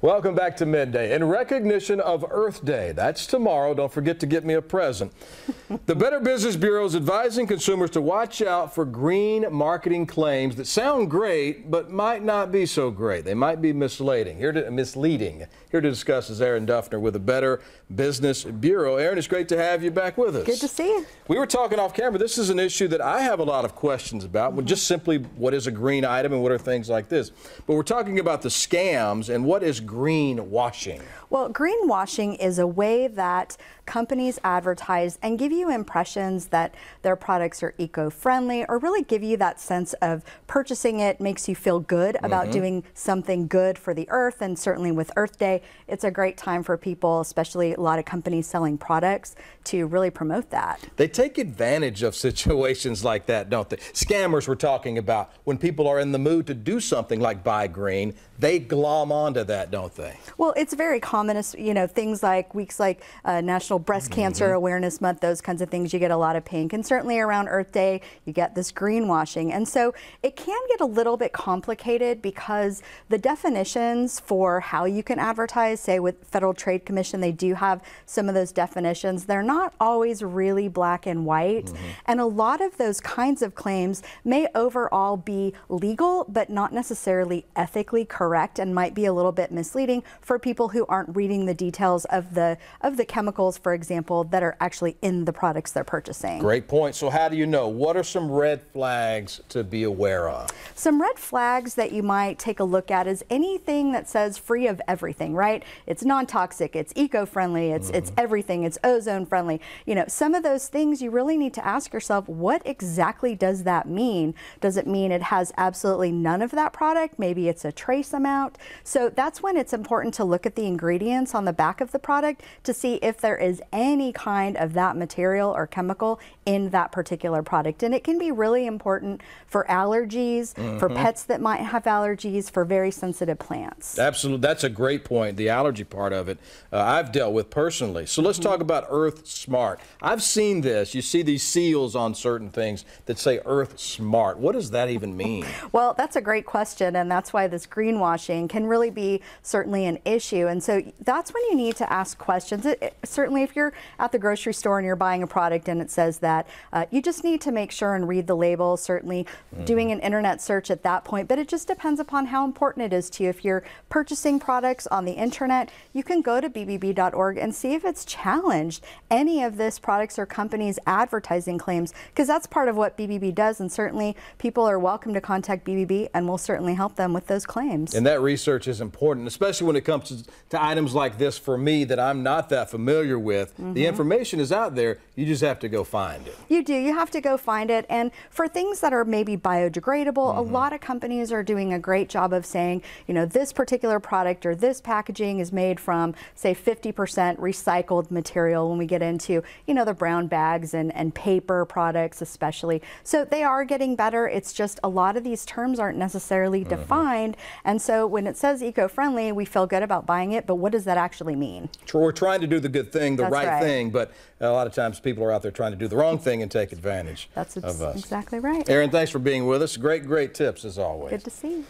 Welcome back to Midday. In recognition of Earth Day, that's tomorrow, don't forget to get me a present. The Better Business Bureau is advising consumers to watch out for green marketing claims that sound great but might not be so great. They might be misleading. Here to discuss is Erin Dufner with the Better Business Bureau. Erin, it's great to have you back with us. Good to see you. We were talking off camera. This is an issue that I have a lot of questions about. Well, just simply what is a green item and what are things like this. But we're talking about the scams and what is greenwashing. Well, greenwashing is a way that companies advertise and give you impressions that their products are eco-friendly, or really give you that sense of purchasing it makes you feel good about doing something good for the earth. And certainly with Earth Day, it's a great time for people, especially a lot of companies selling products, to really promote that. They take advantage of situations like that, don't they? Scammers we're talking about, when people are in the mood to do something like buy green, they glom onto that, don't they? Well, it's very common, you know, things like weeks like National Breast Cancer Awareness Month, those kinds of things, you get a lot of pink. And certainly around Earth Day, you get this greenwashing. And so it can get a little bit complicated because the definitions for how you can advertise, say with Federal Trade Commission, they do have some of those definitions. They're not always really black and white. And a lot of those kinds of claims may overall be legal, but not necessarily ethically correct, and might be a little bit misleading for people who aren't reading the details of the chemicals, for example, that are actually in the products they're purchasing. Great point. So how do you know? What are some red flags to be aware of? Some red flags that you might take a look at is anything that says free of everything, right? It's non-toxic, it's eco-friendly, it's everything, it's ozone friendly. You know, some of those things you really need to ask yourself, what exactly does that mean? Does it mean it has absolutely none of that product? Maybe it's a trace amount. So that's when it's important to look at the ingredients on the back of the product to see if there is any kind of that material or chemical in that particular product. And it can be really important for allergies, for pets that might have allergies, for very sensitive plants. Absolutely. That's a great point, the allergy part of it. I've dealt with personally. So let's talk about Earthsmart. I've seen this. You see these seals on certain things that say Earthsmart. What does that even mean? Well, that's a great question, and that's why this greenwashing can really be certainly an issue. And so that's when you need to ask questions. Certainly if you're at the grocery store and you're buying a product and it says that, you just need to make sure and read the label, certainly doing an internet search at that point. But it just depends upon how important it is to you. If you're purchasing products on the internet, you can go to bbb.org and see if it's challenged any of this products or companies' advertising claims, because that's part of what BBB does. And certainly people are welcome to contact BBB, and we'll certainly help them with those claims. And that research is important, especially when it comes to items like this for me that I'm not that familiar with. The information is out there. You just have to go find it. You do. You have to go find it. And for things that are maybe biodegradable, a lot of companies are doing a great job of saying, you know, this particular product or this packaging is made from, say, 50% recycled material when we get into, you know, the brown bags and paper products especially. So they are getting better. It's just a lot of these terms aren't necessarily defined. And so when it says eco-friendly, we feel good about buying it, but what does that actually mean? We're trying to do the good thing, the That's right thing, but a lot of times people are out there trying to do the wrong thing and take advantage That's of us. exactly right. Erin, thanks for being with us. Great tips as always. Good to see you.